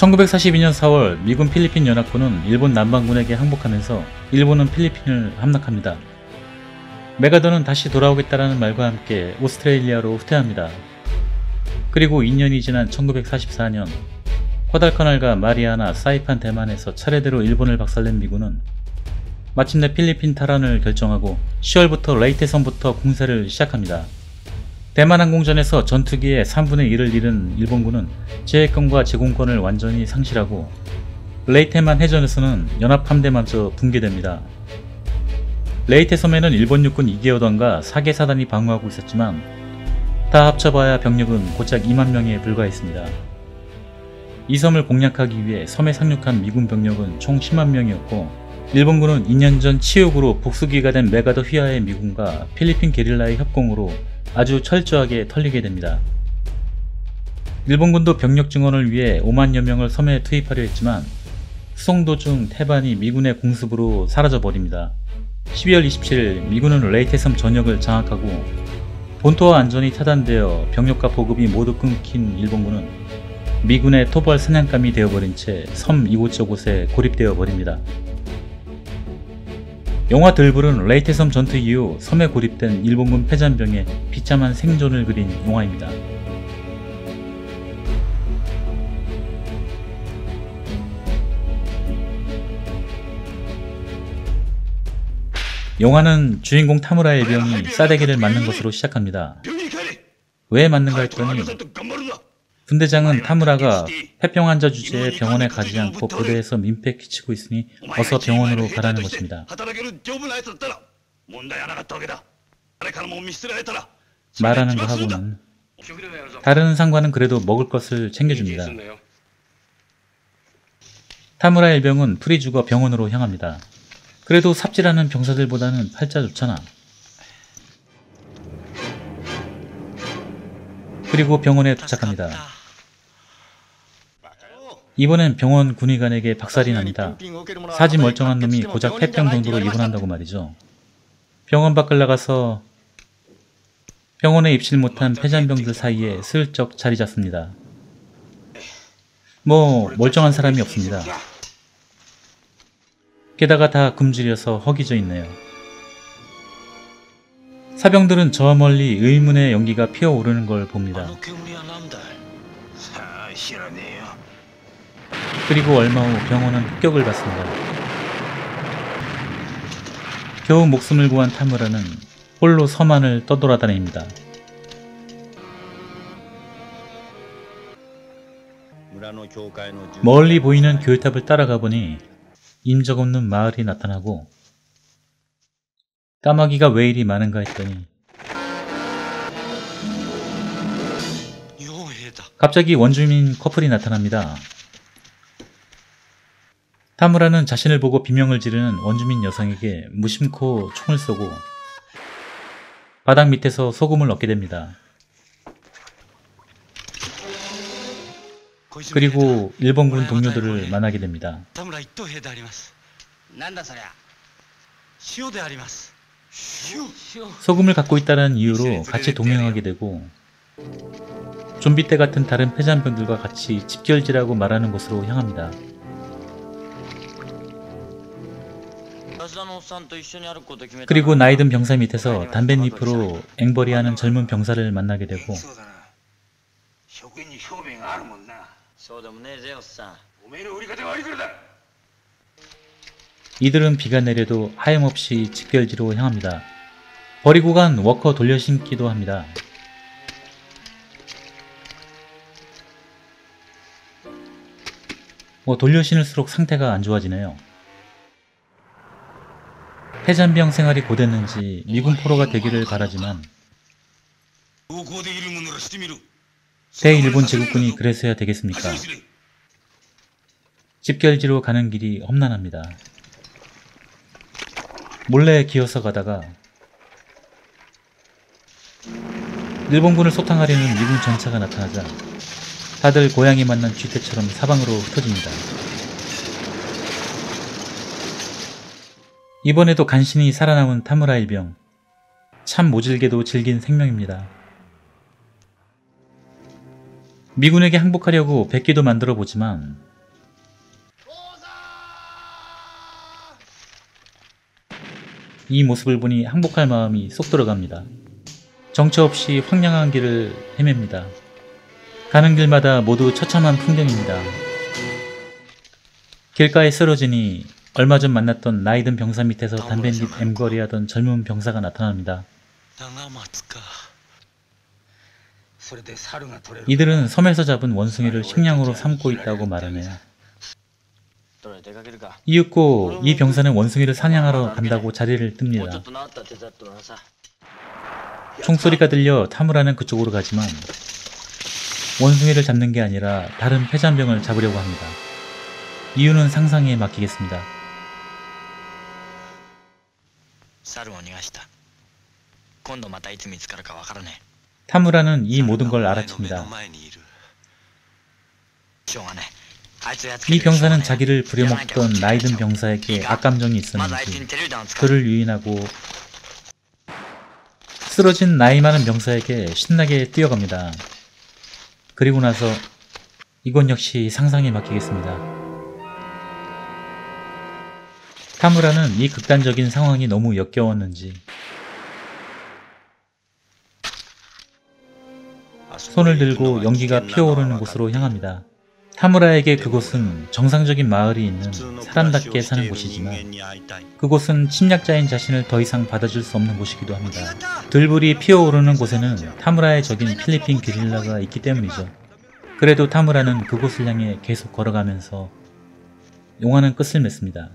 1942년 4월 미군 필리핀 연합군은 일본 남반군에게 항복하면서 일본은 필리핀을 함락합니다. 메가더는 다시 돌아오겠다라는 말과 함께 오스트레일리아로 후퇴합니다. 그리고 2년이 지난 1944년 과달카날과 마리아나, 사이판, 대만에서 차례대로 일본을 박살낸 미군은 마침내 필리핀 탈환을 결정하고 10월부터 레이테 섬부터 공세를 시작합니다. 대만 항공전에서 전투기의 3분의 1을 잃은 일본군은 제해권과 제공권을 완전히 상실하고 레이테만 해전에서는 연합함대마저 붕괴됩니다. 레이테 섬에는 일본 육군 2개여단과 4개 사단이 방어하고 있었지만 다 합쳐봐야 병력은 고작 2만 명에 불과했습니다. 이 섬을 공략하기 위해 섬에 상륙한 미군 병력은 총 10만 명이었고 일본군은 2년 전 치욕으로 복수기가 된 메가더 휘하의 미군과 필리핀 게릴라의 협공으로 아주 철저하게 털리게 됩니다. 일본군도 병력 증원을 위해 5만여 명을 섬에 투입하려 했지만 수송 도중 태반이 미군의 공습으로 사라져버립니다. 12월 27일 미군은 레이테 섬 전역을 장악하고 본토와 안전이 차단되어 병력과 보급이 모두 끊긴 일본군은 미군의 토벌 사냥감이 되어버린 채 섬 이곳저곳에 고립되어 버립니다. 영화 들불은 레이테 섬 전투 이후 섬에 고립된 일본군 패잔병의 비참한 생존을 그린 영화입니다. 영화는 주인공 타무라 일병이 싸대기를 맞는 것으로 시작합니다. 왜 맞는가 했더니 분대장은 타무라가 폐병 환자 주제에 병원에 가지 않고 부대에서 민폐 끼치고 있으니 어서 병원으로 가라는 것입니다. 말하는 거 하고는 다른 상관은 그래도 먹을 것을 챙겨줍니다. 타무라 일병은 풀이 죽어 병원으로 향합니다. 그래도 삽질하는 병사들보다는 팔자 좋잖아. 그리고 병원에 도착합니다. 이번엔 병원 군의관에게 박살이 납니다. 사지 멀쩡한 놈이 고작 폐병 정도로 입원한다고 말이죠. 병원 밖을 나가서 병원에 입실 못한 폐잔병들 사이에 슬쩍 자리 잡습니다. 뭐 멀쩡한 사람이 없습니다. 게다가 다 굶주려서 허기져 있네요. 사병들은 저 멀리 의문의 연기가 피어오르는 걸 봅니다. 그리고 얼마 후 병원은 습격을 받습니다. 겨우 목숨을 구한 타무라는 홀로 섬 안을 떠돌아다닙니다. 멀리 보이는 교회탑을 따라가 보니 인적 없는 마을이 나타나고 까마귀가 왜 이리 많은가 했더니 갑자기 원주민 커플이 나타납니다. 타무라는 자신을 보고 비명을 지르는 원주민 여성에게 무심코 총을 쏘고 바닥 밑에서 소금을 얻게 됩니다. 그리고 일본군 동료들을 만나게 됩니다. 소금을 갖고 있다는 이유로 같이 동행하게 되고 좀비 때 같은 다른 패잔병들과 같이 집결지라고 말하는 곳으로 향합니다. 그리고 나이든 병사 밑에서 담뱃잎으로 앵벌이하는 젊은 병사를 만나게 되고 이들은 비가 내려도 하염없이 집결지로 향합니다. 버리고 간 워커 돌려신기도 합니다. 돌려신을수록 상태가 안 좋아지네요. 패잔병 생활이 고됐는지 미군 포로가 되기를 바라지만 대일본 제국군이 그래서야 되겠습니까? 집결지로 가는 길이 험난합니다. 몰래 기어서 가다가 일본군을 소탕하려는 미군 전차가 나타나자 다들 고양이 만난 쥐떼처럼 사방으로 흩어집니다. 이번에도 간신히 살아남은 타무라 일병, 참 모질게도 질긴 생명입니다. 미군에게 항복하려고 백기도 만들어 보지만 이 모습을 보니 항복할 마음이 쏙 들어갑니다. 정처 없이 황량한 길을 헤맵니다. 가는 길마다 모두 처참한 풍경입니다. 길가에 쓰러지니 얼마 전 만났던 나이든 병사 밑에서 담뱃잎 엠거리하던 젊은 병사가 나타납니다. 이들은 섬에서 잡은 원숭이를 식량으로 삼고 있다고 말하네요. 이윽고 이 병사는 원숭이를 사냥하러 간다고 자리를 뜹니다. 총소리가 들려 타무라는 그쪽으로 가지만 원숭이를 잡는 게 아니라 다른 폐잔병을 잡으려고 합니다. 이유는 상상에 맡기겠습니다. 타무라는 이 모든 걸 알아챕니다. 이 병사는 자기를 부려먹던 나이든 병사에게 악감정이 있었는지 그를 유인하고 쓰러진 나이 많은 병사에게 신나게 뛰어갑니다. 그리고 나서 이건 역시 상상에 맡기겠습니다. 타무라는 이 극단적인 상황이 너무 역겨웠는지 손을 들고 연기가 피어오르는 곳으로 향합니다. 타무라에게 그곳은 정상적인 마을이 있는 사람답게 사는 곳이지만 그곳은 침략자인 자신을 더 이상 받아줄 수 없는 곳이기도 합니다. 들불이 피어오르는 곳에는 타무라의 적인 필리핀 게릴라가 있기 때문이죠. 그래도 타무라는 그곳을 향해 계속 걸어가면서 영화는 끝을 맺습니다.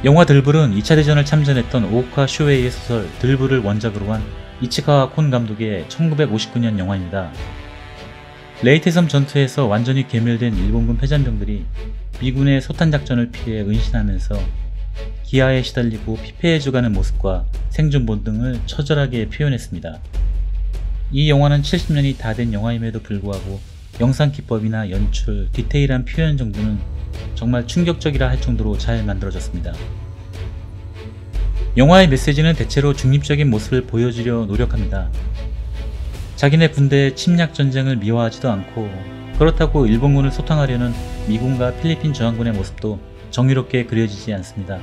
영화 들불은 2차 대전을 참전했던 오오카 쇼헤이의 소설 들불을 원작으로 한 이치카와 콘 감독의 1959년 영화입니다. 레이테섬 전투에서 완전히 괴멸된 일본군 패잔병들이 미군의 소탄작전을 피해 은신하면서 기아에 시달리고 피폐해져가는 모습과 생존 본능을 처절하게 표현했습니다. 이 영화는 70년이 다 된 영화임에도 불구하고 영상 기법이나 연출, 디테일한 표현 정도는 정말 충격적이라 할 정도로 잘 만들어졌습니다. 영화의 메시지는 대체로 중립적인 모습을 보여주려 노력합니다. 자기네 군대의 침략 전쟁을 미화하지도 않고 그렇다고 일본군을 소탕하려는 미군과 필리핀 저항군의 모습도 정의롭게 그려지지 않습니다.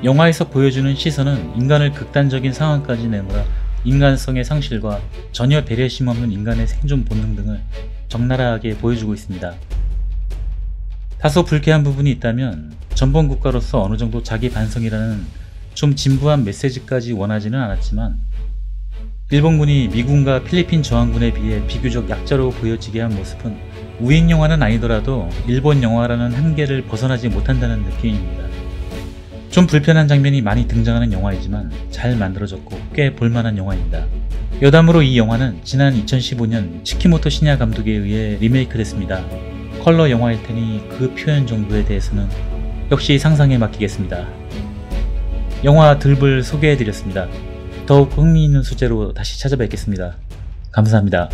영화에서 보여주는 시선은 인간을 극단적인 상황까지 내몰아 인간성의 상실과 전혀 배려심 없는 인간의 생존 본능 등을 적나라하게 보여주고 있습니다. 다소 불쾌한 부분이 있다면 전범 국가로서 어느 정도 자기 반성이라는 좀 진부한 메시지까지 원하지는 않았지만 일본군이 미군과 필리핀 저항군에 비해 비교적 약자로 보여지게 한 모습은 우익 영화는 아니더라도 일본 영화라는 한계를 벗어나지 못한다는 느낌입니다. 좀 불편한 장면이 많이 등장하는 영화이지만 잘 만들어졌고 꽤 볼만한 영화입니다. 여담으로 이 영화는 지난 2015년 치키모토 시냐 감독에 의해 리메이크 됐습니다. 컬러 영화일 테니 그 표현 정도에 대해서는 역시 상상에 맡기겠습니다. 영화 들불 소개해드렸습니다. 더욱 흥미있는 소재로 다시 찾아뵙겠습니다. 감사합니다.